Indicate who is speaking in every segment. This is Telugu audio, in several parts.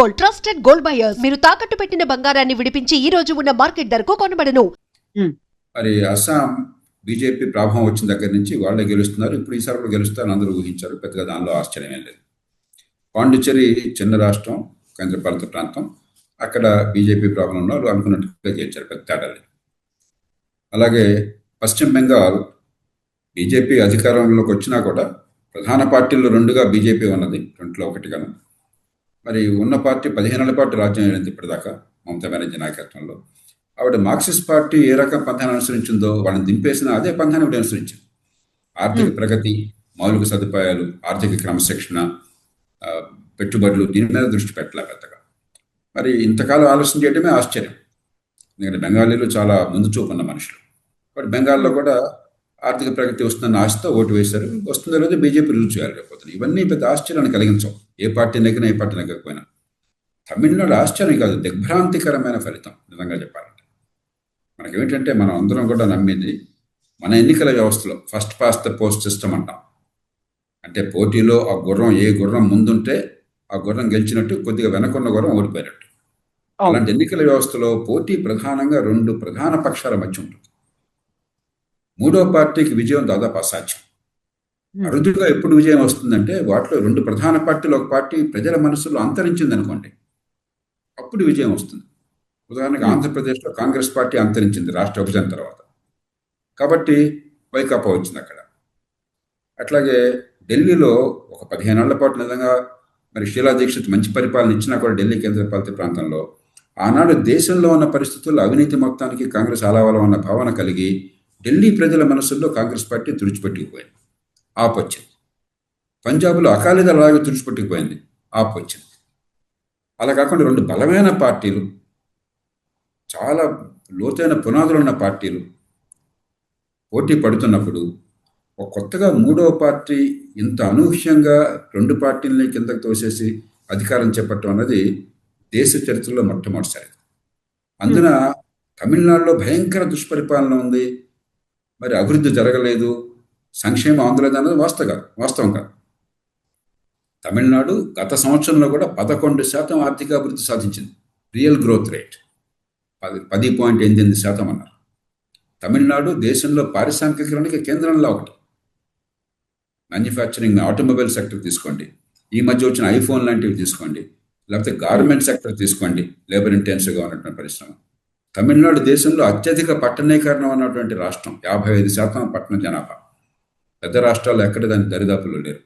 Speaker 1: Gold, trusted gold buyers. మీరు తాకట్టు పెట్టిన బంగారాన్ని విడిపించి ఈ రోజు ఉన్న మార్కెట్ ధరకు కొనబడను.
Speaker 2: మరి అస్సాం బీజేపీ ప్రభావం వచ్చిన దగ్గర నుంచి వాళ్ళే గెలుస్తున్నారు. ఇప్పుడు ఈసారి కూడా గెలుస్తారని అందరూ ఊహించారు. పెద్దగా దానిలో ఆశ్చర్యం ఏం లేదు. పాండిచ్చేరి చిన్న రాష్ట్రం, కేంద్రపాలిత ప్రాంతం. అక్కడ బీజేపీ ప్రభావం ఉన్న వాళ్ళు అనుకున్నట్టుగా గెలిచారు, పెద్ద తేడా లేదు. అలాగే పశ్చిమ బెంగాల్ బీజేపీ అధికారంలోకి వచ్చినా కూడా ప్రధాన పార్టీల్లో రెండుగా బీజేపీ ఉన్నది, రెండులో ఒకటిగాను. మరి ఉన్న పార్టీ 15 ఏళ్ల పాటు రాజ్యం ఏలింది ఇప్పటిదాకా మమతా బెనర్జీ నాయకత్వంలో. ఆవిడ మార్క్సిస్ట్ పార్టీ ఏ రకం పంథాన్ని అనుసరించిందో వాళ్ళని దింపేసిన అదే పంథాన్ని ఆవిడ అనుసరించింది. ఆర్థిక ప్రగతి, మౌలిక సదుపాయాలు, ఆర్థిక క్రమశిక్షణ, పెట్టుబడులు, దీని మీద దృష్టి పెట్టలే పెద్దగా. మరి ఇంతకాలం ఆలోచన చేయడమే ఆశ్చర్యం. ఎందుకంటే బెంగాలీలు చాలా ముందు చూపు ఉన్న మనుషులు. బట్ బెంగాల్లో కూడా ఆర్థిక ప్రగతి వస్తుందన్న ఆశతో ఓటు వేశారు. వస్తుందో లేదో బీజేపీ రుజువు చేయాలి రేపోతుంది. ఇవన్నీ పెద్ద ఆశ్చర్యాన్ని కలిగించవు, ఏ పార్టీ నెగ్గినా ఏ పార్టీ నెగ్గకపోయినా. తమిళనాడు ఆశ్చర్యం కాదు, దిగ్భ్రాంతికరమైన ఫలితం నిజంగా చెప్పాలంటే. మనకేమిటంటే మనం అందరం కూడా నమ్మేది మన ఎన్నికల వ్యవస్థలో first past the post system అంటాం. అంటే పోటీలో ఆ గుర్రం, ఏ గుర్రం ముందుంటే ఆ గుర్రం గెలిచినట్టు, కొద్దిగా వెనకున్న గుర్రం ఓడిపోయినట్టు. అలాంటి ఎన్నికల వ్యవస్థలో పోటీ ప్రధానంగా రెండు ప్రధాన పక్షాల మధ్య ఉంటుంది. మూడో పార్టీకి విజయం దాదాపు అసాధ్యం. అరుదుగా ఎప్పుడు విజయం వస్తుందంటే వాటిలో రెండు ప్రధాన పార్టీలు, ఒక పార్టీ ప్రజల మనసులో అంతరించింది అనుకోండి, అప్పుడు విజయం వస్తుంది. ఉదాహరణకు ఆంధ్రప్రదేశ్లో కాంగ్రెస్ పార్టీ అంతరించింది రాష్ట్ర విభజన తర్వాత, కాబట్టి వైకాపా వచ్చింది అక్కడ. అట్లాగే ఢిల్లీలో ఒక 15 ఏళ్ల పాటు నిజంగా మరి షీలా దీక్షిత్ మంచి పరిపాలన ఇచ్చినా కూడా ఢిల్లీ కేంద్రపాలిత ప్రాంతంలో ఆనాడు దేశంలో ఉన్న పరిస్థితుల్లో అవినీతి మొత్తానికి కాంగ్రెస్ ఆలావలం అన్న భావన కలిగి ఢిల్లీ ప్రజల మనసుల్లో కాంగ్రెస్ పార్టీ తుడిచిపెట్టుకుపోయింది, ఆపొచ్చింది. పంజాబ్లో అకాలీదళ అలాగే తుడిచిపెట్టుకుపోయింది, ఆపొచ్చింది. అలా కాకుండా రెండు బలమైన పార్టీలు, చాలా లోతైన పునాదులు ఉన్న పార్టీలు పోటీ పడుతున్నప్పుడు ఒక కొత్తగా మూడవ పార్టీ ఇంత అనూహ్యంగా రెండు పార్టీలని కిందకు తోసేసి అధికారం చేపట్టడం అన్నది దేశ చరిత్రలో మొట్టమొదటిసారి. అందున తమిళనాడులో భయంకర దుష్పరిపాలన ఉంది, మరి అభివృద్ధి జరగలేదు, సంక్షేమం అందలేదు అన్నది వాస్తవం కాదు. తమిళనాడు గత సంవత్సరంలో కూడా 11% ఆర్థిక అభివృద్ధి సాధించింది. రియల్ గ్రోత్ రేట్ 10.88% అన్నారు. తమిళనాడు దేశంలో పారిశ్రామికీకరణకి కేంద్రంలో ఒకటి. మ్యానుఫ్యాక్చరింగ్, ఆటోమొబైల్ సెక్టర్ తీసుకోండి, ఈ మధ్య వచ్చిన ఐఫోన్ లాంటివి తీసుకోండి, లేకపోతే గార్మెంట్ సెక్టర్ తీసుకోండి, లేబర్ ఇంటెన్సివ్గా ఉన్నటువంటి పరిశ్రమ. తమిళనాడు దేశంలో అత్యధిక పట్టణీకరణ ఉన్నటువంటి రాష్ట్రం, 55% పట్టణ జనాభా. పెద్ద రాష్ట్రాల్లో ఎక్కడ దాని దరిదాపుల్లో లేరు.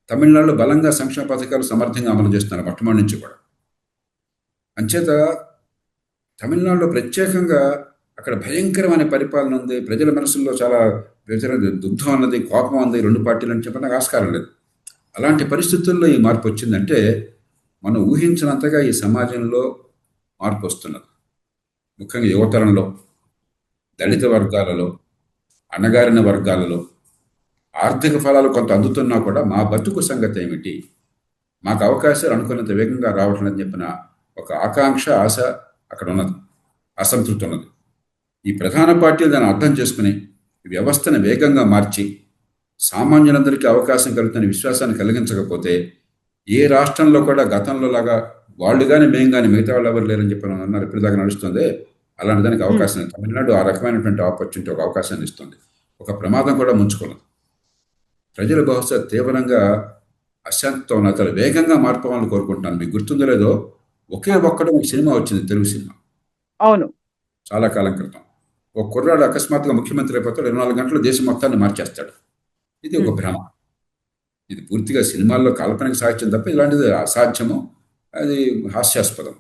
Speaker 2: తమిళనాడులో బలంగా సంక్షేమ పథకాలు సమర్థంగా అమలు చేస్తున్నారు మొట్టమొదటి నుంచి కూడా. అంచేత తమిళనాడులో ప్రత్యేకంగా అక్కడ భయంకరమైన పరిపాలన ఉంది, ప్రజల మనసుల్లో చాలా దుగ్ధం అన్నది, కోపం ఉంది రెండు పార్టీలు అని చెప్పడానికి ఆస్కారం లేదు. అలాంటి పరిస్థితుల్లో ఈ మార్పు వచ్చిందంటే మనం ఊహించినంతగా ఈ సమాజంలో మార్పు వస్తున్నది. ముఖ్యంగా యువతరంలో, దళిత వర్గాలలో, అణగారిన వర్గాలలో ఆర్థిక ఫలాలు కొంత అందుతున్నా కూడా మా బతుకు సంగతి ఏమిటి, మాకు అవకాశాలు అనుకున్నంత వేగంగా రావట్లేదు అని చెప్పిన ఒక ఆకాంక్ష, ఆశ అక్కడ ఉన్నది, అసంతృప్తి ఉన్నది. ఈ ప్రధాన పార్టీలు దాన్ని అర్థం చేసుకుని వ్యవస్థను వేగంగా మార్చి సామాన్యులందరికీ అవకాశం కలుగుతున్న విశ్వాసాన్ని కలిగించకపోతే ఏ రాష్ట్రంలో కూడా గతంలో లాగా వాళ్ళు కానీ మేము కానీ మిగతా వాళ్ళు ఎవరు లేరని చెప్పి అన్నారు ఇప్పటిదాకా నడుస్తుంది, అలాంటి దానికి అవకాశం. తమిళనాడు ఆ రకమైనటువంటి ఆపర్చునిటీ, ఒక అవకాశాన్ని ఇస్తుంది. ఒక ప్రమాదం కూడా ముంచుకున్నది. ప్రజలు బహుశా తీవ్రంగా అశాంతితో ఉన్న అతను వేగంగా మార్పాలని కోరుకుంటున్నాను. మీకు గుర్తుందో లేదో, ఒకే ఒక్కడు ఒక సినిమా వచ్చింది, తెలుగు సినిమా, అవును, చాలా కాలం క్రితం. ఒక కుర్రాడు అకస్మాత్తుగా ముఖ్యమంత్రి అయిపోతాడు, 24 గంటలు దేశం మొత్తాన్ని మార్చేస్తాడు. ఇది ఒక భ్రమ. ఇది పూర్తిగా సినిమాల్లో కాల్పనిక సాహిత్యం తప్ప ఇలాంటిది అసాధ్యము, అది హాస్యాస్పదం.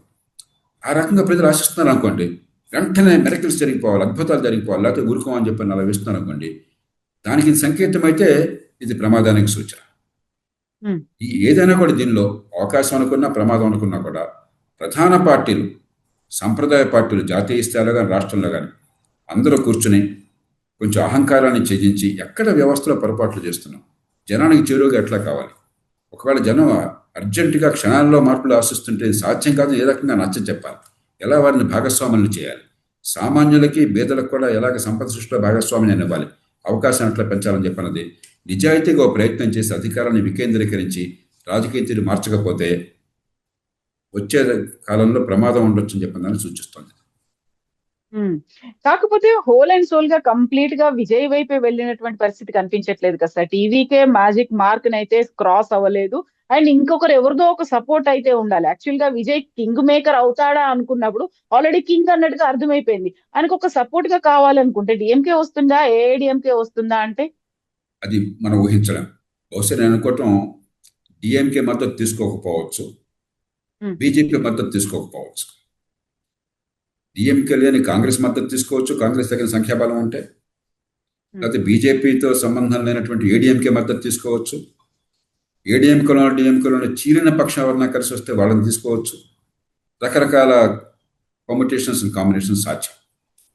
Speaker 2: ఆ రకంగా ప్రజలు ఆశిస్తున్నారు అనుకోండి, వెంటనే మెరకిల్స్ జరిగిపోవాలి, అద్భుతాలు జరిగిపోవాలి, లేకపోతే ఊరుకోమని చెప్పి అలా వేస్తున్నారు అనుకోండి, దానికి సంకేతం అయితే ఇది ప్రమాదానికి సూచన. ఏదైనా కూడా దీనిలో అవకాశం అనుకున్నా ప్రమాదం అనుకున్నా కూడా ప్రధాన పార్టీలు, సంప్రదాయ పార్టీలు, జాతీయ స్థాయిలో కానీ రాష్ట్రంలో కానీ అందరూ కూర్చుని కొంచెం అహంకారాన్ని త్యజించి ఎక్కడ వ్యవస్థలో పొరపాట్లు చేస్తున్నాం, జనానికి చేరువుగా ఎట్లా కావాలి, ఒకవేళ జనం అర్జెంటుగా క్షణాల్లో మార్పులు ఆశిస్తుంటే సాధ్యం కాదు, ఏ రకంగా నచ్చ చెప్పాలి, ఎలా వారిని భాగస్వాములను చేయాలి, సామాన్యులకి పేదలకు కూడా ఎలాగ సంపద సృష్టిలో భాగస్వామ్యం ఇవ్వాలి, అవకాశాన్ని ఎట్లా పెంచాలని చెప్పన్నది నిజాయితీగా ప్రయత్నం చేసి అధికారాన్ని వికేంద్రీకరించి రాజకీయ తీరు మార్చకపోతే వచ్చే కాలంలో ప్రమాదం ఉండొచ్చు అని చెప్పని సూచిస్తుంది.
Speaker 3: కాకపోతే హోల్ అండ్ సోల్ గా కంప్లీట్ గా విజయ్ వైపే వెళ్ళినటువంటి పరిస్థితి కనిపించట్లేదు కదా సార్. టీవీకే మ్యాజిక్ మార్క్ నైతే క్రాస్ అవ్వలేదు. అండ్ ఇంకొకరు ఎవరిదో ఒక సపోర్ట్ అయితే ఉండాలి. యాక్చువల్ గా విజయ్ కింగ్ మేకర్ అవుతాడా అనుకున్నప్పుడు ఆల్రెడీ కింగ్ అన్నట్టుగా అర్థమైపోయింది. ఆయనకు ఒక సపోర్ట్ గా కావాలనుకుంటే డిఎంకే వస్తుందా, ఏఐడిఎంకే వస్తుందా అంటే
Speaker 2: అది మనం ఊహించలేం. బహుశా నేను అనుకోవటం డిఎంకే మద్దతు తీసుకోకపోవచ్చు, బీజేపీ మద్దతు తీసుకోకపోవచ్చు. డిఎంకే లేని కాంగ్రెస్ మద్దతు తీసుకోవచ్చు, కాంగ్రెస్ తగిన సంఖ్యాబలం ఉంటే. లేకపోతే బీజేపీతో సంబంధం లేనటువంటి ఏడీఎంకే మద్దతు తీసుకోవచ్చు. ఏడీఎంకేలో డిఎంకేలో చీలిన పక్షం ఎవరన్నా కలిసి వస్తే వాళ్ళని తీసుకోవచ్చు. రకరకాల కాంబినేషన్స్ సాధ్యం.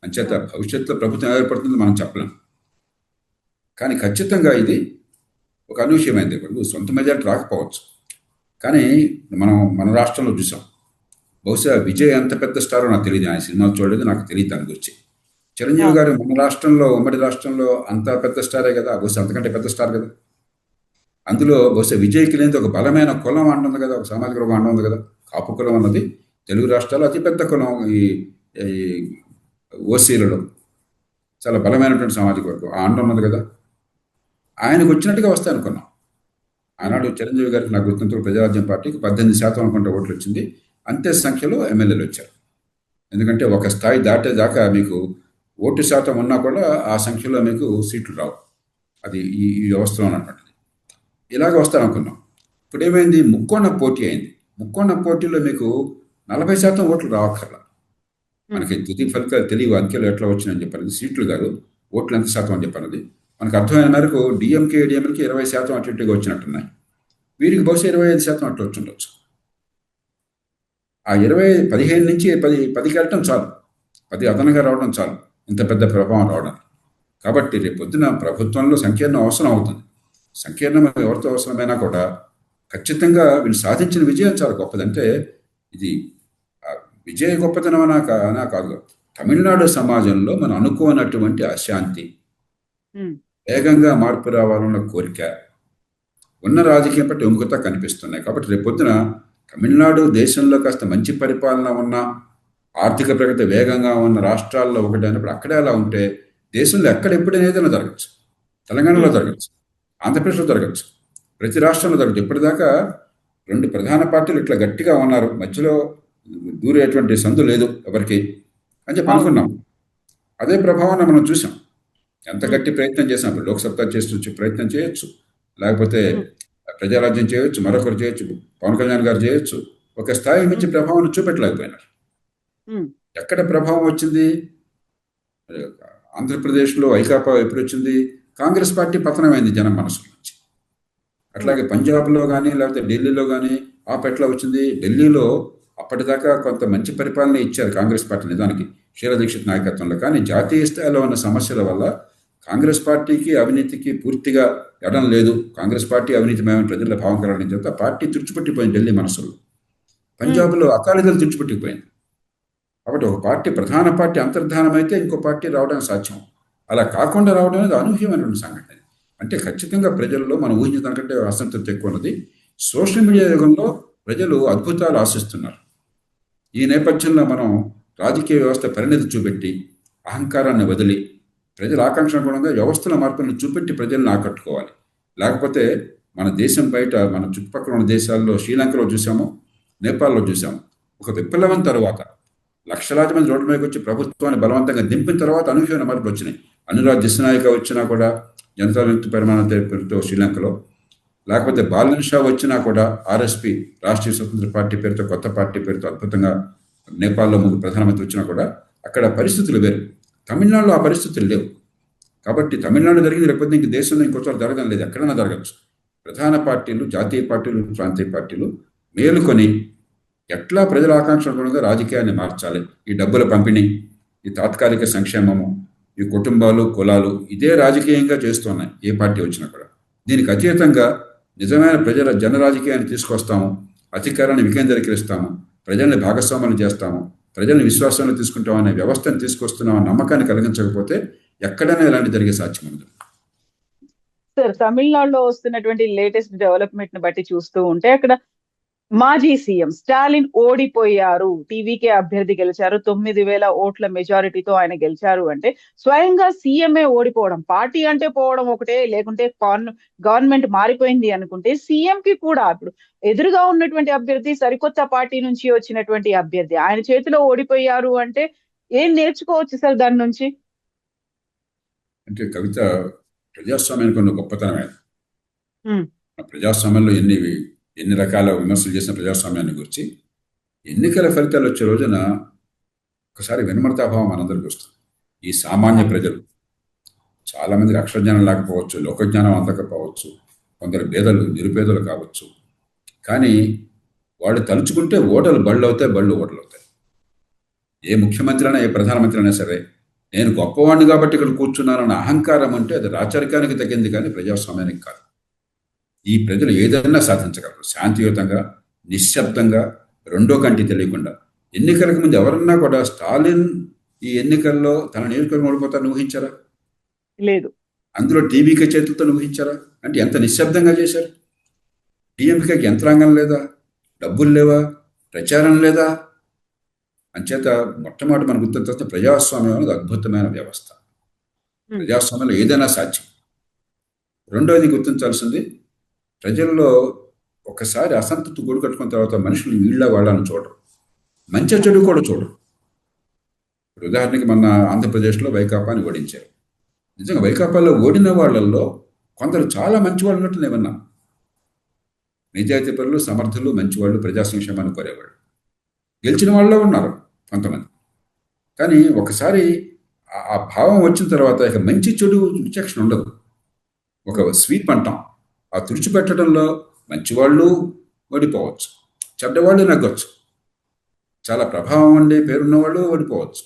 Speaker 2: అంచేత భవిష్యత్తులో ప్రభుత్వం ఏర్పడుతుందో మనం చెప్పలేం. కానీ ఖచ్చితంగా ఇది ఒక అనూహ్యమైనది. ఇప్పుడు సొంత మెజార్టీ రాకపోవచ్చు, కానీ మన రాష్ట్రంలో చూసాం. బహుశా విజయ్ ఎంత పెద్ద స్టారో నాకు తెలియదు, ఆయన సినిమాలు చూడలేదు, నాకు తెలియదు దాని గురించి. చిరంజీవి గారు మన రాష్ట్రంలో, ఉమ్మడి రాష్ట్రంలో అంత పెద్ద స్టారే కదా, బహుశా అంతకంటే పెద్ద స్టార్ కదా. అందులో బహుశా విజయ్కి లేని ఒక బలమైన కులం అంటుంది కదా, ఒక సామాజిక వర్గం అంటుంది కదా. కాపు కులం అన్నది తెలుగు రాష్ట్రాల్లో అతిపెద్ద కులం. ఈ ఓసీలలో చాలా బలమైనటువంటి సామాజిక వర్గం అంటున్నది కదా. ఆయనకు వచ్చినట్టుగా వస్తాయి అనుకున్నాం. ఆనాడు చిరంజీవి గారికి నాకు గుర్తుంటే ప్రజారాజ్యం పార్టీకి 18% అనుకుంటే ఓట్లు వచ్చింది. అంతే సంఖ్యలో ఎమ్మెల్యేలు వచ్చారు. ఎందుకంటే ఒక స్థాయి దాటేదాకా మీకు ఓటు శాతం ఉన్నా కూడా ఆ సంఖ్యలో మీకు సీట్లు రావు. అది ఈ వ్యవస్థలో ఉన్నటువంటిది. ఇలాగ వస్తారనుకున్నాం. ఇప్పుడు ఏమైంది, ముక్కోణ పోటీ అయింది. ముక్కోణ పోటీలో మీకు 40% ఓట్లు రావక్కర్లా. మనకి తుది ఫలితాలు తెలియవు, అంకెలు ఎట్లా వచ్చినాయని చెప్పారు. సీట్లు కాదు, ఓట్లు ఎంత శాతం అని చెప్పన్నది మనకు అర్థమైన మేరకు డిఎంకే ఏడీఎంకి 20% అటు ఇటుగా వచ్చినట్టున్నాయి. వీరికి బహుశా 25% అట్లా వచ్చి ఉండొచ్చు. ఆ 15 నుంచి 10కి వెళ్ళటం చాలు, 10 అదనంగా రావడం చాలు, ఇంత పెద్ద ప్రభావం రావడం. కాబట్టి రేపు పొద్దున ప్రభుత్వంలో సంకీర్ణం అవసరం అవుతుంది. సంకీర్ణం ఎవరితో అవసరమైనా కూడా ఖచ్చితంగా వీళ్ళు సాధించిన విజయం చాలా గొప్పది. అంటే ఇది విజయ గొప్పతనం అనా కాదు. తమిళనాడు సమాజంలో మనం అనుకోనటువంటి అశాంతి, వేగంగా మార్పు రావాలన్న కోరిక, ఉన్న రాజకీయం పట్ల విముఖత కనిపిస్తున్నాయి. కాబట్టి రేపు పొద్దున తమిళనాడు దేశంలో కాస్త మంచి పరిపాలన ఉన్న, ఆర్థిక ప్రగతి వేగంగా ఉన్న రాష్ట్రాల్లో ఒకటి అయినప్పుడు అక్కడే అలా ఉంటే దేశంలో ఎప్పుడైనా ఏదైనా జరగచ్చు. తెలంగాణలో జరగచ్చు, ఆంధ్రప్రదేశ్లో జరగచ్చు, ప్రతి రాష్ట్రంలో జరగచ్చు. ఇప్పటిదాకా 2 ప్రధాన పార్టీలు ఇట్లా గట్టిగా ఉన్నారు, మధ్యలో దూరేటువంటి సందు లేదు ఎవరికి అని చెప్పి అనుకున్నాం. అదే ప్రభావాన్ని మనం చూసాం. ఎంత గట్టి ప్రయత్నం చేసాం. లోక్సత్తా చేస్తూ ప్రయత్నం చేయొచ్చు, లేకపోతే ప్రజారాజ్యం చేయొచ్చు, మరొకరు చేయొచ్చు, పవన్ కళ్యాణ్ గారు చేయొచ్చు. ఒక స్థాయి నుంచి ప్రభావం చూపెట్టలేకపోయినారు. ఎక్కడ ప్రభావం వచ్చింది? ఆంధ్రప్రదేశ్లో ఐకాపా ఎప్పుడు వచ్చింది? కాంగ్రెస్ పార్టీ పతనమైంది జనం మనసుల నుంచి. అట్లాగే పంజాబ్లో కానీ లేకపోతే ఢిల్లీలో కానీ ఎట్లా వచ్చింది? ఢిల్లీలో అప్పటిదాకా కొంత మంచి పరిపాలన ఇచ్చారు కాంగ్రెస్ పార్టీ నిజానికి, షీలా దీక్షిత్ నాయకత్వంలో. కానీ జాతీయ స్థాయిలో ఉన్న సమస్యల వల్ల కాంగ్రెస్ పార్టీకి అవినీతికి పూర్తిగా ఎడం లేదు. కాంగ్రెస్ పార్టీ అవినీతిమయమైన ప్రజల భావం కలగడం చేత పార్టీ తుడిచిపెట్టిపోయింది ఢిల్లీ మనసులో. పంజాబ్లో అకాలీదలు తుడిచిపెట్టిపోయింది. కాబట్టి ఒక పార్టీ, ప్రధాన పార్టీ అంతర్ధానం అయితే ఇంకో పార్టీ రావడం సాధ్యం. అలా కాకుండా రావడం అనేది అనూహ్యమైనటువంటి సంఘటన. అంటే ఖచ్చితంగా ప్రజల్లో మనం ఊహించిన దానికంటే అసంతృప్తి ఎక్కువ ఉన్నది. సోషల్ మీడియా యుగంలో ప్రజలు అద్భుతాలు ఆశిస్తున్నారు. ఈ నేపథ్యంలో మనం రాజకీయ వ్యవస్థ పరిణతి చూపెట్టి అహంకారాన్ని వదిలి ప్రజల ఆకాంక్ష అనుగుణంగా వ్యవస్థల మార్పులను చూపెట్టి ప్రజలను ఆకట్టుకోవాలి. లేకపోతే మన దేశం బయట, మన చుట్టుపక్కల ఉన్న దేశాల్లో, శ్రీలంకలో చూసాము, నేపాల్లో చూసాము, ఒక విప్లవం తర్వాత లక్షలాది మంది రోడ్డు మీదకి వచ్చి ప్రభుత్వాన్ని బలవంతంగా దింపిన తర్వాత అనూహ్యమైన మార్పులు వచ్చినాయి. అనురాగ్ దిశనాయక వచ్చినా కూడా జనతా విముక్తి పరిమాణ పేరుతో శ్రీలంకలో, లేకపోతే బాలన్ షా వచ్చినా కూడా ఆర్ఎస్పి, రాష్ట్రీయ స్వతంత్ర పార్టీ పేరుతో, కొత్త పార్టీ పేరుతో అద్భుతంగా నేపాల్లో ముందు ప్రధానమంత్రి వచ్చినా కూడా అక్కడ పరిస్థితులు వేరు. తమిళనాడులో ఆ పరిస్థితులు లేవు. కాబట్టి తమిళనాడు జరిగింది, లేకపోతే ఇంక దేశంలో ఇంకోసారి జరగడం లేదు, ఎక్కడైనా జరగచ్చు. ప్రధాన పార్టీలు, జాతీయ పార్టీలు, ప్రాంతీయ పార్టీలు మేలుకొని ఎట్లా ప్రజల ఆకాంక్ష అనుగుణంగా రాజకీయాన్ని మార్చాలి. ఈ డబ్బుల పంపిణీ, ఈ తాత్కాలిక సంక్షేమము, ఈ కుటుంబాలు, కులాలు ఇదే రాజకీయంగా చేస్తున్నాయి ఏ పార్టీ వచ్చినా కూడా. దీనికి అతీతంగా నిజమైన ప్రజల జన రాజకీయాన్ని తీసుకొస్తాము, అధికారాన్ని వికేంద్రీకరిస్తాము, ప్రజల్ని భాగస్వామ్యం చేస్తాము, ప్రజల్ని విశ్వాసంలో తీసుకుంటాం అనే వ్యవస్థను తీసుకొస్తున్నాం నమ్మకాన్ని కలిగించకపోతే ఎక్కడైనా ఇలాంటి జరిగే సాధ్యం ఉంది.
Speaker 3: సార్, తమిళనాడులో వస్తున్నటువంటి లేటెస్ట్ డెవలప్మెంట్ ని బట్టి చూస్తూ ఉంటే అక్కడ మాజీ సీఎం స్టాలిన్ ఓడిపోయారు, టీవీకే అభ్యర్థి గెలిచారు, 9,000 ఓట్ల మెజారిటీతో ఆయన గెలిచారు అంటే స్వయంగా సీఎంఏ ఓడిపోవడం. పార్టీ అంటే పోవడం ఒకటే, లేకుంటే గవర్నమెంట్ మారిపోయింది అనుకుంటే సీఎం కి కూడా ఇప్పుడు ఎదురుగా ఉన్నటువంటి అభ్యర్థి సరికొత్త పార్టీ నుంచి వచ్చినటువంటి అభ్యర్థి, ఆయన చేతిలో ఓడిపోయారు అంటే ఏం నేర్చుకోవచ్చు సార్ దాని నుంచి?
Speaker 2: అంటే కవిత, ప్రజాస్వామ్యానికి ఉన్న గొప్పతనమే.
Speaker 3: ఉమ్,
Speaker 2: ప్రజాస్వామ్యంలో ఎన్ని రకాల విమర్శలు చేసిన ప్రజాస్వామ్యాన్ని గురించి ఎన్నికల ఫలితాలు వచ్చే రోజున ఒకసారి వినమ్రతాభావం మనందరికీ వస్తుంది. ఈ సామాన్య ప్రజలు చాలామందికి అక్షరజ్ఞానం లేకపోవచ్చు, లోకజ్ఞానం అందకపోవచ్చు, కొందరు నిరుపేదలు కావచ్చు, కానీ వాళ్ళు తలుచుకుంటే ఓటలు బళ్ళు అవుతాయి, బళ్ళు ఓటలు అవుతాయి. ఏ ముఖ్యమంత్రి అయినా, ఏ ప్రధానమంత్రి అయినా సరే, నేను గొప్పవాడిని కాబట్టి ఇక్కడ కూర్చున్నానన్న అహంకారం అంటే అది రాచరికానికి తగ్గింది, కానీ ప్రజాస్వామ్యానికి కాదు. ఈ ప్రజలు ఏదైనా సాధించగలరు శాంతియుతంగా, నిశ్శబ్దంగా, రెండో కంటి తెలియకుండా. ఎన్నికలకు ముందు ఎవరన్నా కూడా స్టాలిన్ ఈ ఎన్నికల్లో తన నియోజకవర్గం ఓడిపోతారని ఊహించారా?
Speaker 3: లేదు.
Speaker 2: అందులో టీవీకే చేతులతో ఊహించారా? అంటే ఎంత నిశ్శబ్దంగా చేశారు. టీఎంకేకి యంత్రాంగం లేదా, డబ్బులు లేవా, ప్రచారం లేదా? అంచేత మొట్టమొదటి మనం గుర్తించాల్సిన ప్రజాస్వామ్యం అనేది అద్భుతమైన వ్యవస్థ. ప్రజాస్వామ్యంలో ఏదైనా సాధ్యం. రెండవది గుర్తించాల్సింది, ప్రజల్లో ఒకసారి అసంతృప్తి గూడు కట్టుకున్న తర్వాత మనుషులు వీళ్ళ వాళ్ళని చూడరు, మంచి చెడు కూడా చూడరు. ఇప్పుడు ఉదాహరణకి మన ఆంధ్రప్రదేశ్లో వైకాపాని ఓడించారు. నిజంగా వైకాపాలో ఓడిన వాళ్ళల్లో కొందరు చాలా మంచి వాళ్ళు ఉన్నట్టు నేను విన్నాను. నిజాయితీ పరులు, సమర్థులు, మంచివాళ్ళు, ప్రజా సంక్షేమాన్ని కోరేవాళ్ళు. గెలిచిన వాళ్ళు ఉన్నారు కొంతమంది. కానీ ఒకసారి ఆ భావం వచ్చిన తర్వాత ఇక మంచి చెడు విచక్షణ ఉండదు. ఒక స్వీప్ అంటాం, ఆ తుడిచిపెట్టడంలో మంచివాళ్ళు ఓడిపోవచ్చు, చెడ్డవాళ్ళు నెగ్గొచ్చు. చాలా ప్రభావం ఉండే పేరున్నవాళ్ళు ఓడిపోవచ్చు,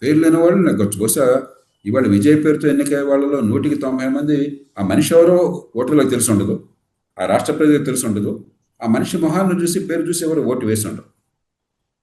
Speaker 2: పేరు లేని వాళ్ళు నెగ్గొచ్చు. బహుశా ఇవాళ విజయ్ పేరుతో ఎన్నికయ్యే వాళ్ళలో 190 మంది ఆ మనిషి ఎవరో ఓటర్లకు తెలిసి ఉండదు, ఆ రాష్ట్ర ప్రజలకు తెలిసి ఉండదు, ఆ మనిషి మొహాన్ని చూసి పేరు చూసి ఎవరు ఓటు వేసి ఉండరు.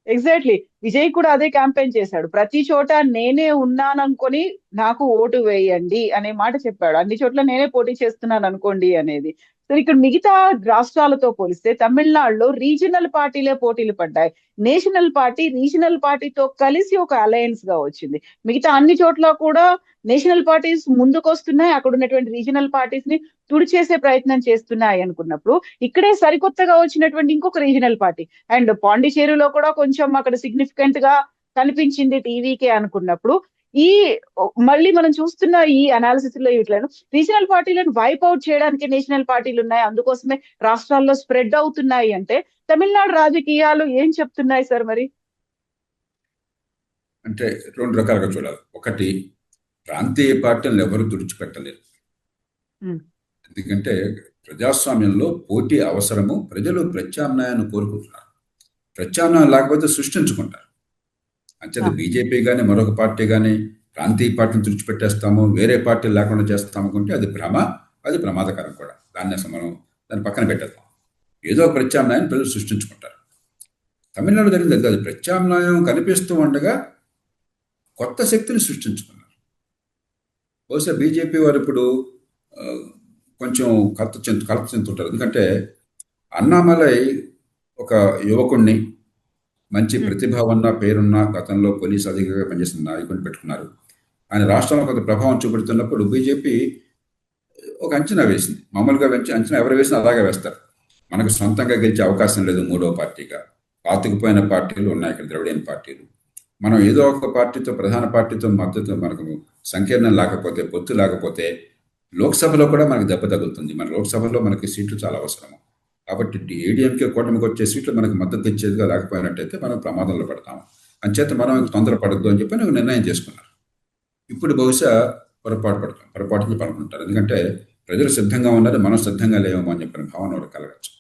Speaker 3: ఎగ్జాక్ట్లీ. విజయ్ కూడా అదే క్యాంపెయిన్ చేశాడు. ప్రతి చోట నేనే ఉన్నాననుకొని నాకు ఓటు వేయండి అనే మాట చెప్పాడు. అన్ని చోట్ల నేనే పోటీ చేస్తున్నాను అనుకోండి అనేది. సో ఇక్కడ మిగతా రాష్ట్రాలతో పోలిస్తే తమిళనాడులో రీజనల్ పార్టీలే పోటీలు పడ్డాయి. నేషనల్ పార్టీ రీజనల్ పార్టీతో కలిసి ఒక అలయన్స్ గా వచ్చింది. మిగతా అన్ని చోట్ల కూడా నేషనల్ పార్టీస్ ముందుకొస్తున్నాయి, అక్కడ ఉన్నటువంటి రీజనల్ పార్టీస్ ని తుడిచేసే ప్రయత్నం చేస్తున్నాయి అనుకున్నప్పుడు ఇక్కడే సరికొత్తగా వచ్చినటువంటి ఇంకొక రీజనల్ పార్టీ అండ్ పాండిచేరిలో కూడా కొంచెం అక్కడ సిగ్నిఫికెంట్ గా కనిపించింది టీవీకే అనుకున్నప్పుడు ఈ మళ్ళీ మనం చూస్తున్న ఈ అనాలిసిస్ లో ఇట్లా రీజనల్ పార్టీలను వైప్ అవుట్ చేయడానికి నేషనల్ పార్టీలు ఉన్నాయి, అందుకోసమే రాష్ట్రాల్లో స్ప్రెడ్ అవుతున్నాయి అంటే తమిళనాడు రాజకీయాలు ఏం చెప్తున్నాయి సార్ మరి?
Speaker 2: అంటే రెండు రకాలుగా చూడాలి. ఒకటి, ప్రాంతీయ పార్టీలను ఎవరు తుడిచిపెట్టలేరు. ఎందుకంటే ప్రజాస్వామ్యంలో పోటీ అవసరము, ప్రజలు ప్రత్యామ్నాయాన్ని కోరుకుంటున్నారు. ప్రత్యామ్నాయం లేకపోతే సృష్టించుకుంటారు. అంచేది బీజేపీ కానీ మరొక పార్టీ కానీ ప్రాంతీయ పార్టీని తుడిచిపెట్టేస్తాము, వేరే పార్టీలు లేకుండా చేస్తాము అనుకుంటే అది భ్రమ, అది ప్రమాదకరం కూడా. దాన్ని అసలు మనం దాన్ని పక్కన పెట్టేద్దాం. ఏదో ప్రత్యామ్నాయాన్ని ప్రజలు సృష్టించుకుంటారు. తమిళనాడు జరిగింది అది ప్రత్యామ్నాయం కనిపిస్తూ ఉండగా కొత్త శక్తిని సృష్టించుకున్నారు. బహుశా బీజేపీ వారు ఇప్పుడు కొంచెం కలత చెందుతుంటారు. ఎందుకంటే అన్నామలై ఒక యువకుణ్ణి, మంచి ప్రతిభ ఉన్న పేరున్న, గతంలో పోలీస్ అధికారిగా పనిచేసిన నాయకుడిని పెట్టుకున్నారు. ఆయన రాష్ట్రంలో కొంత ప్రభావం చూపెడుతున్నప్పుడు బీజేపీ ఒక అంచనా వేసింది. మామూలుగా అంచనా ఎవరు వేసినా అలాగే వేస్తారు. మనకు సొంతంగా గెలిచే అవకాశం లేదు మూడో పార్టీగా. పాతుకుపోయిన పార్టీలు ఉన్నాయి ఇక్కడ, ద్రవిడియన్ పార్టీలు. మనం ఏదో ఒక పార్టీతో, ప్రధాన పార్టీతో మద్దతు మనకు సంకీర్ణం లేకపోతే, పొత్తు లేకపోతే లోక్సభలో కూడా మనకు దెబ్బ తగులుతుంది. మన లోక్సభలో మనకి సీట్లు చాలా అవసరము. కాబట్టి ఏడీఎంకే కూటమికి వచ్చే సీట్లు మనకు మద్దతు ఇచ్చేదిగా లేకపోయినట్టయితే మనం ప్రమాదంలో పడతాము. అంచేత మనం తొందరపడద్దు అని చెప్పి నేను నిర్ణయం చేసుకున్నారు. ఇప్పుడు బహుశా పొరపాటుని పడుకుంటారు. ఎందుకంటే ప్రజలు సిద్ధంగా ఉన్నారు, మనం సిద్ధంగా లేవము అని చెప్పిన భావన ఒకటి కలగచ్చు.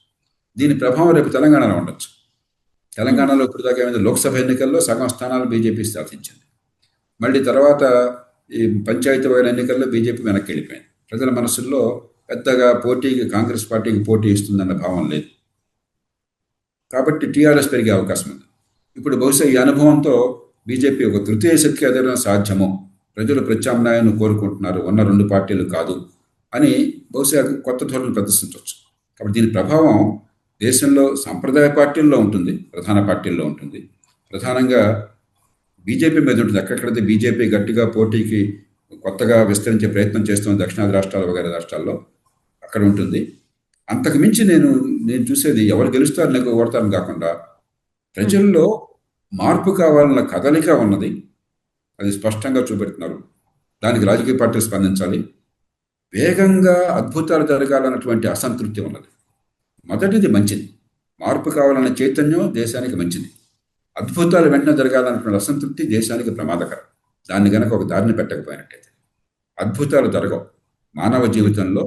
Speaker 2: దీని ప్రభావం రేపు తెలంగాణలో ఉండొచ్చు. తెలంగాణలో ఇప్పుడు దాకా ఏమైంది, లోక్సభ ఎన్నికల్లో సగం స్థానాలు బీజేపీ సాధించింది. మళ్ళీ తర్వాత ఈ పంచాయతీ ఎన్నికల్లో బీజేపీ వెనక్కి వెళ్ళిపోయింది. ప్రజల మనసుల్లో పెద్దగా కాంగ్రెస్ పార్టీకి పోటీ ఇస్తుందన్న భావం లేదు. కాబట్టి టీఆర్ఎస్ పెరిగే అవకాశం ఉంది. ఇప్పుడు బహుశా ఈ అనుభవంతో బీజేపీ ఒక తృతీయ శక్తి ఎదగడం సాధ్యమో, ప్రజలు ప్రత్యామ్నాయాన్ని కోరుకుంటున్నారు, ఉన్న రెండు పార్టీలు కాదు అని బహుశా కొత్త ధోరణి ప్రదర్శించవచ్చు. కాబట్టి దీని ప్రభావం దేశంలో సంప్రదాయ పార్టీల్లో ఉంటుంది, ప్రధాన పార్టీల్లో ఉంటుంది. ప్రధానంగా బీజేపీ మీద ఉంటుంది. ఎక్కడెక్కడైతే బీజేపీ గట్టిగా పోటీకి కొత్తగా విస్తరించే ప్రయత్నం చేస్తుంది దక్షిణాది రాష్ట్రాలు వగైరా రాష్ట్రాల్లో అక్కడ ఉంటుంది. అంతకు మించి నేను చూసేది ఎవరు గెలుస్తారు లేక ఓడతారని కాకుండా ప్రజల్లో మార్పు కావాలన్న కదలిక ఉన్నది. అది స్పష్టంగా చూపెడుతున్నారు. దానికి రాజకీయ పార్టీలు స్పందించాలి. వేగంగా అద్భుతాలు జరగాలన్నటువంటి అసంతృప్తి ఉన్నది. మొదటిది మంచిది, మార్పు కావాలన్న చైతన్యం దేశానికి మంచిది. అద్భుతాలు వెంటనే జరగాలన్నటువంటి అసంతృప్తి దేశానికి ప్రమాదకరం. దాన్ని గనక ఒక దారిని పెట్టకపోయినట్టయితే అద్భుతాలు జరగవు. మానవ జీవితంలో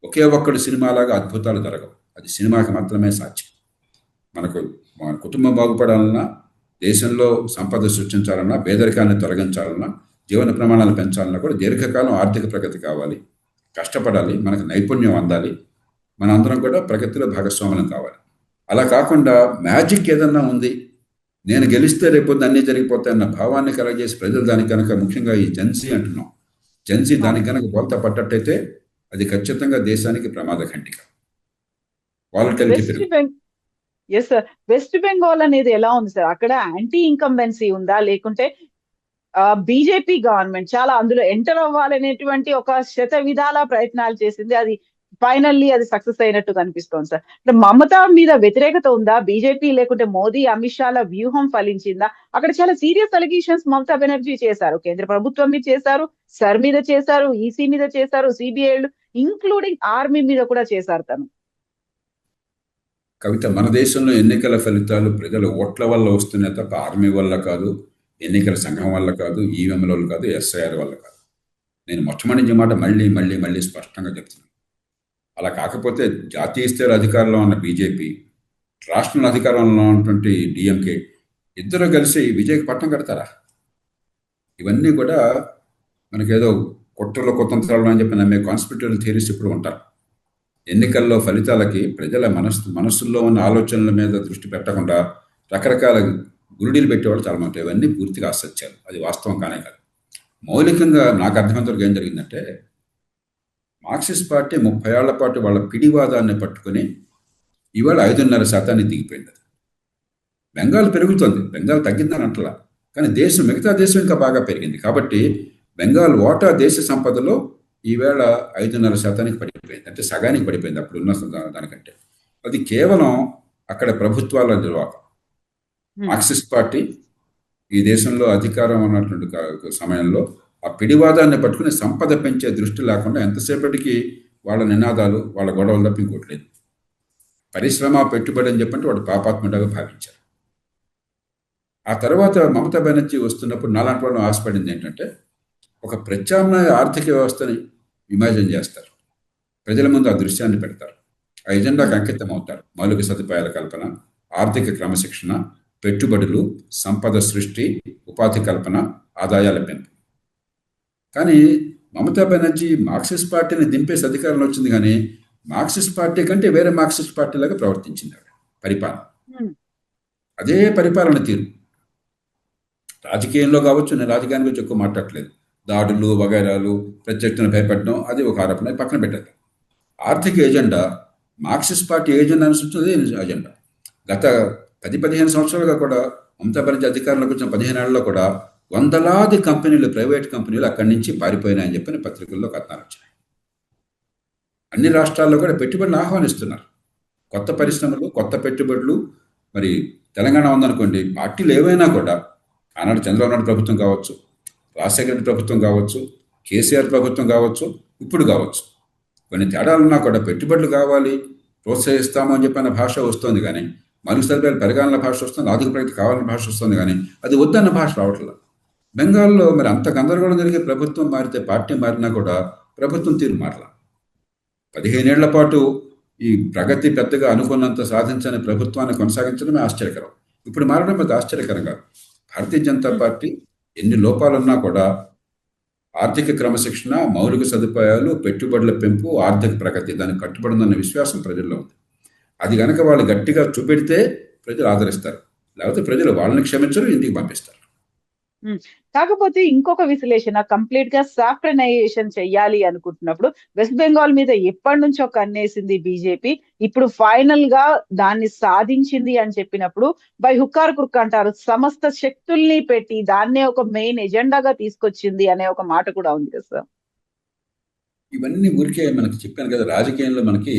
Speaker 2: ఒకే ఒక్కడి సినిమాలాగా అద్భుతాలు జరగవు. అది సినిమాకి మాత్రమే సాధ్యం. మన కుటుంబం బాగుపడాలన్నా, దేశంలో సంపద సృష్టించాలన్నా, పేదరికాన్ని తొలగించాలన్నా, జీవన ప్రమాణాలు పెంచాలన్నా కూడా దీర్ఘకాలం ఆర్థిక ప్రగతి కావాలి. కష్టపడాలి, మనకు నైపుణ్యం అందాలి, మన అందరం కూడా ప్రగతిలో భాగస్వాములం కావాలి. అలా కాకుండా మ్యాజిక్ ఏదన్నా ఉంది, నేను గెలిస్తే రేపొద్దు అన్నీ జరిగిపోతాయన్న భావాన్ని కలగజేసి ప్రజలు దానికి కనుక, ముఖ్యంగా ఈ జెన్సీ అంటున్నాం, జెన్సీ దానికి కనుక బోల్తా పట్టట్టయితే అది ఖచ్చితంగా దేశానికి ప్రమాద ఖండిక.
Speaker 3: ఎస్ సార్, వెస్ట్ బెంగాల్ అనేది ఎలా ఉంది సార్? అక్కడ యాంటీ ఇన్కంబెన్సీ ఉందా, లేకుంటే బీజేపీ గవర్నమెంట్ చాలా అందులో ఎంటర్ అవ్వాలనేటువంటి ఒక శత విధాల ప్రయత్నాలు చేసింది, అది ఫైనల్లీ అది సక్సెస్ అయినట్టు కనిపిస్తోంది సార్. అంటే మమతా మీద వ్యతిరేకత ఉందా? బీజేపీ లేకుంటే మోదీ అమిత్ షాల వ్యూహం ఫలించిందా? అక్కడ చాలా సీరియస్ అలిగేషన్స్ మమతా బెనర్జీ చేశారు, కేంద్ర ప్రభుత్వం మీద చేశారు, సర్ మీద చేశారు, ఈసీ మీద చేశారు, సిబిఐలు ఇంక్లూడింగ్ ఆర్మీ మీద కూడా చేశారు తను.
Speaker 2: కవిత, మన దేశంలో ఎన్నికల ఫలితాలు ప్రజల ఓట్ల వల్ల వస్తున్నాయి తప్ప ఆర్మీ వల్ల కాదు, ఎన్నికల సంఘం వల్ల కాదు, ఈవీఎంల వల్ల కాదు, ఎస్ఐఆర్ వల్ల కాదు. నేను మొట్టమొదటి మాట మళ్ళీ మళ్ళీ మళ్ళీ స్పష్టంగా చెప్తున్నాను. అలా కాకపోతే జాతీయ స్థాయి అధికారంలో ఉన్న బీజేపీ, రాష్ట్రంలో అధికారంలో ఉన్నటువంటి డిఎంకే ఇద్దరు కలిసి విజయకి పట్టం కడతారా? ఇవన్నీ కూడా మనకేదో కుట్రలో కుతంత్రాలు అని చెప్పి నమ్మే కాన్స్పిరేటరీ థియరీస్ ఇప్పుడు ఉంటారు. ఎన్నికల్లో ఫలితాలకి ప్రజల మనస్సుల్లో ఉన్న ఆలోచనల మీద దృష్టి పెట్టకుండా రకరకాల గురుడీలు పెట్టేవాళ్ళు చాలా మంది. ఇవన్నీ పూర్తిగా అసత్యాలు, అది వాస్తవం కానే కాదు. మౌలికంగా నాకు అర్థమైనంతవరకు ఏం జరిగిందంటే, మార్క్సిస్ట్ పార్టీ 30 ఏళ్ల పాటు వాళ్ళ పిడివాదాన్ని పట్టుకుని ఇవాళ 5.5% దిగిపోయింది. అది బెంగాల్ పెరుగుతుంది, బెంగాల్ తగ్గిందని అంటలా, కానీ మిగతా దేశం ఇంకా బాగా పెరిగింది. కాబట్టి బెంగాల్ ఓటా దేశ సంపదలో ఈవేళ 5.5% పడిపోయింది, అంటే సగానికి పడిపోయింది అప్పుడు ఉన్న దానికంటే. అది కేవలం అక్కడ ప్రభుత్వాల నిర్వాహం. మార్క్సిస్ట్ పార్టీ ఈ దేశంలో అధికారం ఉన్నటువంటి సమయంలో ఆ పిడివాదాన్ని పట్టుకుని సంపద పెంచే దృష్టి లేకుండా ఎంతసేపటికి వాళ్ళ నినాదాలు, వాళ్ళ గొడవలు తప్ప ఇంకోటి లేదు. పరిశ్రమ, పెట్టుబడి అని చెప్పంటే వాడు పాపాత్ముడిగా భావించారు. ఆ తర్వాత మమతా బెనర్జీ వస్తున్నప్పుడు నాలాంటి వాళ్ళు ఆశపడింది ఏంటంటే, ఒక ప్రత్యామ్నాయ ఆర్థిక వ్యవస్థని ఇమాజిన్ చేస్తారు, ప్రజల ముందు ఆ దృశ్యాన్ని పెడతారు, ఆ ఎజెండాకు అంకితం అవుతారు. మౌలిక సదుపాయాల కల్పన, ఆర్థిక క్రమశిక్షణ, పెట్టుబడులు, సంపద సృష్టి, ఉపాధి కల్పన, ఆదాయాల పెంపు. కానీ మమతా బెనర్జీ మార్క్సిస్ట్ పార్టీని దింపేసి అధికారంలో వచ్చింది, కానీ మార్క్సిస్ట్ పార్టీ కంటే వేరే మార్క్సిస్ట్ పార్టీలాగా ప్రవర్తించింది ఆవిడ పరిపాలన. అదే పరిపాలన తీరు రాజకీయంలో కావచ్చు. నేను రాజకీయాన్ని గురించి ఎక్కువ మాట్లాడలేదు. దాడులు వగైరాలు, ప్రత్యర్థులను భయపెట్టడం, అది ఒక ఆరోపణ, పక్కన పెట్టాలి. ఆర్థిక ఎజెండా మార్క్సిస్ట్ పార్టీ ఎజెండా అనుసరించింది ఎజెండా. గత 10-15 సంవత్సరాలుగా కూడా మమతా బెనర్జీ అధికారంలోకి వచ్చిన 15 ఏళ్లలో కూడా వందలాది కంపెనీలు, ప్రైవేట్ కంపెనీలు అక్కడి నుంచి పారిపోయినాయని చెప్పని పత్రికల్లో కథనాలు వచ్చాయి. అన్ని రాష్ట్రాల్లో కూడా పెట్టుబడులు ఆహ్వానిస్తున్నారు, కొత్త పరిశ్రమలు, కొత్త పెట్టుబడులు. మరి తెలంగాణ ఉందనుకోండి, పార్టీలు ఏవైనా కూడా, ఆనాడు చంద్రబాబు నాయుడు ప్రభుత్వం కావచ్చు, రాజశేఖర రెడ్డి ప్రభుత్వం కావచ్చు, కేసీఆర్ ప్రభుత్వం కావచ్చు, ఇప్పుడు కావచ్చు, కొన్ని తేడాలున్నా కూడా పెట్టుబడులు కావాలి, ప్రోత్సహిస్తాము అని చెప్పిన భాష వస్తుంది, కానీ మనుషు సదుపాయాలు పెరగాలన్న భాష వస్తుంది, ఆర్థిక ప్రగతి కావాలన్న భాష వస్తుంది, కానీ అది వద్దన్న భాష రావట్లేదు. బెంగాల్లో మరి అంత గందరగోళం జరిగే ప్రభుత్వం మారితే, పార్టీ మారినా కూడా ప్రభుత్వం తీరు మారలా. 15 ఏళ్ల పాటు ఈ ప్రగతి పెద్దగా అనుకున్నంత సాధించని ప్రభుత్వాన్ని కొనసాగించడమే ఆశ్చర్యకరం. ఇప్పుడు మారడం పెద్ద ఆశ్చర్యకరంగా. భారతీయ జనతా పార్టీ ఎన్ని లోపాలున్నా కూడా ఆర్థిక క్రమశిక్షణ, మౌలిక సదుపాయాలు, పెట్టుబడుల పెంపు, ఆర్థిక ప్రగతి, దానికి కట్టుబడిందన్న విశ్వాసం ప్రజల్లో ఉంది. అది కనుక వాళ్ళు గట్టిగా చూపెడితే ప్రజలు ఆదరిస్తారు, లేకపోతే ప్రజలు వాళ్ళని క్షమించరు, ఇంటికి పంపిస్తారు.
Speaker 3: ఉమ్. కాకపోతే ఇంకొక విశ్లేషణ కంప్లీట్ గా సాఫ్రనైజేషన్ చెయ్యాలి అనుకుంటున్నప్పుడు వెస్ట్ బెంగాల్ మీద ఎప్పటి నుంచో కన్నేసింది బీజేపీ. ఇప్పుడు ఫైనల్ గా దాన్ని సాధించింది అని చెప్పినప్పుడు బై హుక్కార్ కుర్క్ అంటారు, సమస్త శక్తుల్ని పెట్టి దాన్నే ఒక మెయిన్ ఎజెండాగా తీసుకొచ్చింది అనే ఒక మాట కూడా ఉంది కదా సార్.
Speaker 2: ఇవన్నీ ఊరికే మనకి చెప్పాను కదా, రాజకీయంలో మనకి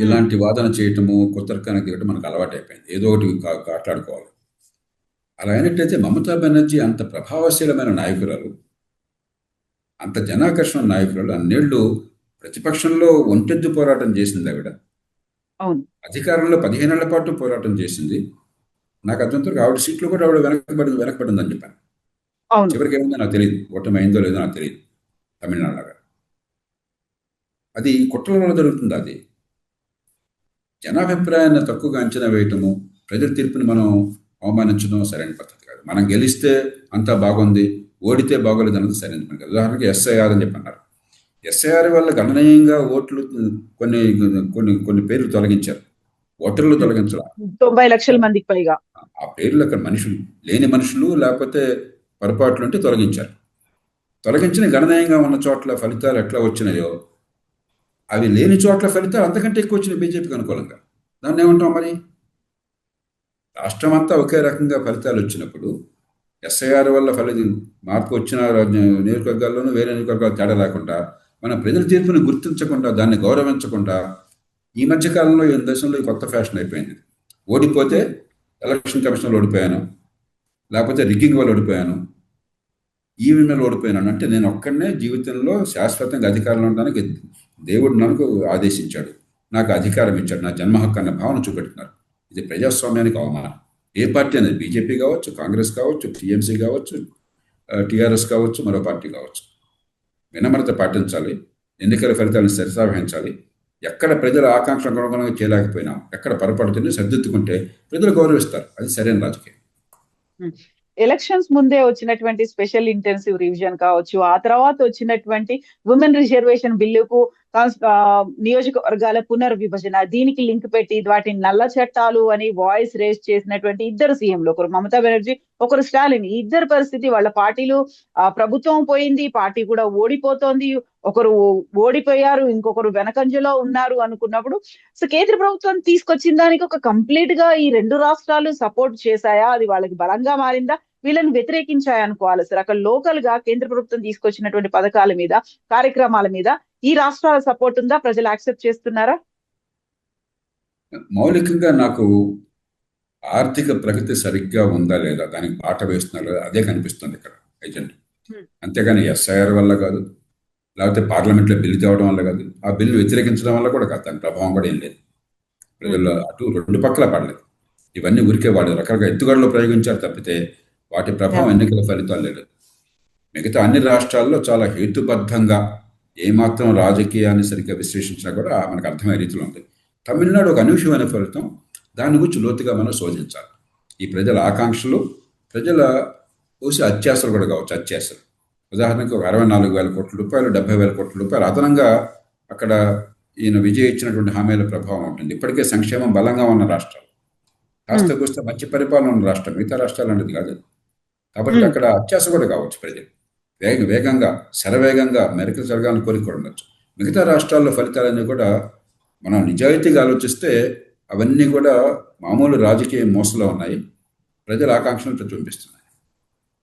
Speaker 2: ఇలాంటి వాదన చేయటము, కుతర్కానికి దిగటం మనకు అలవాటు అయిపోయింది. ఏదో ఒకటి కాట్లాడుకోవాలి. అలా అయినట్టయితే మమతా బెనర్జీ అంత ప్రభావశీలమైన నాయకురాలు, అంత జనాకర్షణ నాయకురాలు, అన్నేళ్లు ప్రతిపక్షంలో ఒంటెద్దు పోరాటం చేసింది ఆవిడ.
Speaker 3: అవును
Speaker 2: అధికారంలో 15 ఏళ్ల పాటు పోరాటం చేసింది. నాకు అర్థంతో ఆవిడ సీట్లు కూడా ఆవిడ వెనకబడిందని చెప్పాను.
Speaker 3: అవును
Speaker 2: చివరికి ఏముందో నాకు తెలియదు, ఓటమి అయిందో లేదో నాకు తెలియదు. తమిళనాడులాగా అది కుట్రలలో జరుగుతుంది. అది జనాభిప్రాయాన్ని తక్కువగా అంచనా వేయటము, ప్రజల తీర్పుని మనం అవమానించడం సరైన పద్ధతి కాదు. మనం గెలిస్తే అంతా బాగుంది, ఓడితే బాగోలేదు అన్నది సరైన పని కాదు. ఉదాహరణకి ఎస్ఐఆర్ అని చెప్పి అన్నారు. ఎస్ఐఆర్ వల్ల గణనీయంగా ఓట్లు కొన్ని కొన్ని కొన్ని పేర్లు తొలగించారు. ఓటర్లు తొలగించారు.
Speaker 3: 90 లక్షల మందికి పైగా
Speaker 2: ఆ పేర్లు అక్కడ మనుషులు లేని మనుషులు లేకపోతే పొరపాట్లు ఉంటే తొలగించారు. తొలగించిన గణనీయంగా ఉన్న చోట్ల ఫలితాలు ఎట్లా వచ్చినాయో, అవి లేని చోట్ల ఫలితాలు అంతకంటే ఎక్కువ వచ్చినాయి బీజేపీకి అనుకూలంగా. దాన్ని ఏమంటాం మరి? రాష్ట్రం అంతా ఒకే రకంగా ఫలితాలు వచ్చినప్పుడు ఎస్ఐఆర్ వల్ల మార్పు వచ్చిన నియోజకవర్గాల్లోనూ వేరే నియోజకవర్గాలు తేడా లేకుండా, మన ప్రజల తీర్పుని గుర్తించకుండా, దాన్ని గౌరవించకుండా, ఈ మధ్యకాలంలో ఈ దేశంలో కొత్త ఫ్యాషన్ అయిపోయింది. ఓడిపోతే ఎలక్షన్ కమిషన్లో ఓడిపోయాను, లేకపోతే రిగ్గింగ్ వల్ల ఓడిపోయాను, ఈవీఎంలో ఓడిపోయాను అంటే నేను ఒక్కడనే జీవితంలో శాశ్వతంగా అధికారంలో ఉండడానికి దేవుడు నాకు ఆదేశించాడు, నాకు అధికారం ఇచ్చాడు, నా జన్మ హక్కు అన్న భావన చూపెడుతున్నారు. ఇది ప్రజాస్వామ్యానికి అవమానం. ఏ పార్టీ అనేది, బీజేపీ కావచ్చు, కాంగ్రెస్ కావచ్చు, టీఎంసీ కావచ్చు, టీఆర్ఎస్ కావచ్చు, మరో పార్టీ కావచ్చు, వినమ్రత పాటించాలి. ఎన్నికల ఫలితాలను సరిసావహించాలి. ఎక్కడ ప్రజల ఆకాంక్షలకు అనుగుణంగా చేయలేకపోయినా, ఎక్కడ పొరపాటుని సర్దిద్దుకుంటే ప్రజలు గౌరవిస్తారు. అది సరైన రాజకీయం.
Speaker 3: ఎలక్షన్స్ ముందే వచ్చినటువంటి స్పెషల్ ఇంటెన్సివ్ రివిజన్ కావచ్చు, ఆ తర్వాత వచ్చినటువంటి ఉమెన్ రిజర్వేషన్ బిల్లుకు నియోజకవర్గాల పునర్విభజన, దీనికి లింక్ పెట్టి వాటిని నల్ల చట్టాలు అని వాయిస్ రేస్ చేసినటువంటి ఇద్దరు సీఎంలు, ఒకరు మమతా బెనర్జీ, ఒకరు స్టాలిన్. ఈ ఇద్దరు పరిస్థితి, వాళ్ళ పార్టీలు ప్రభుత్వం పోయింది, పార్టీ కూడా ఓడిపోతోంది, ఒకరు ఓడిపోయారు, ఇంకొకరు వెనకంజలో ఉన్నారు అనుకున్నప్పుడు సో కేంద్ర ప్రభుత్వం తీసుకొచ్చిన దానికి ఒక కంప్లీట్ గా ఈ రెండు రాష్ట్రాలు సపోర్ట్ చేశాయా, అది వాళ్ళకి బలంగా మారిందా, వీళ్ళని వ్యతిరేకించాయనుకోవాలి సార్? అక్కడ లోకల్ గా కేంద్ర ప్రభుత్వం తీసుకొచ్చినటువంటి పథకాల మీద, కార్యక్రమాల మీద ఈ రాష్ట్రాల సపోర్ట్ ఉందా? ప్రజలు యాక్సెప్ట్ చేస్తున్నారా?
Speaker 2: మౌలికంగా నాకు ఆర్థిక ప్రగతి సరిగ్గా ఉందా లేదా, దానికి బాట వేస్తున్నారు, అదే కనిపిస్తుంది ఇక్కడ ఏజెంట్. అంతేగాని ఎస్ఐఆర్ వల్ల కాదు, లేకపోతే పార్లమెంట్లో బిల్లు తేవడం వల్ల కాదు, ఆ బిల్లు వ్యతిరేకించడం వల్ల కూడా కాదు. దాని ప్రభావం కూడా ఏం లేదు. ప్రజల్లో అటు రెండు పక్కల పడలేదు. ఇవన్నీ ఊరికే వాడు రకరకాల ఎత్తుగడలో ప్రయోగించారు తప్పితే వాటి ప్రభావం ఎన్నికల ఫలితాలు లేదు. మిగతా అన్ని రాష్ట్రాల్లో చాలా హేతుబద్ధంగా ఏమాత్రం రాజకీయాన్ని సరిగ్గా విశ్లేషించినా కూడా మనకు అర్థమయ్యే రీతిలో ఉంది. తమిళనాడు ఒక అనూహ్యమైన ఫలితం, దాని గురించి లోతుగా మనం శోధించాలి. ఈ ప్రజల ఆకాంక్షలు, ప్రజల పోసి అత్యాశలు కూడా కావచ్చు. అత్యాశలు ఉదాహరణకు ఒక 64,000 కోట్ల రూపాయలు, 70,000 కోట్ల రూపాయలు అదనంగా అక్కడ ఈయన విజయ్ ఇచ్చినటువంటి హామీల ప్రభావం ఉంటుంది. ఇప్పటికే సంక్షేమం బలంగా ఉన్న రాష్ట్రాలు, కాస్త కూస్త మంచి పరిపాలన ఉన్న రాష్ట్రం, మిగతా రాష్ట్రాలు అనేది కాదు. కాబట్టి అక్కడ అత్యాశ కూడా కావచ్చు. ప్రజలు వేగంగా శరవేగంగా మెరుకులు జరగాలని కోరిక ఉండొచ్చు. మిగతా రాష్ట్రాల్లో ఫలితాలన్నీ కూడా మనం నిజాయితీగా ఆలోచిస్తే అవన్నీ కూడా మామూలు రాజకీయ మోసలో ఉన్నాయి, ప్రజల ఆకాంక్షలను ప్రతిబింబిస్తున్నాయి.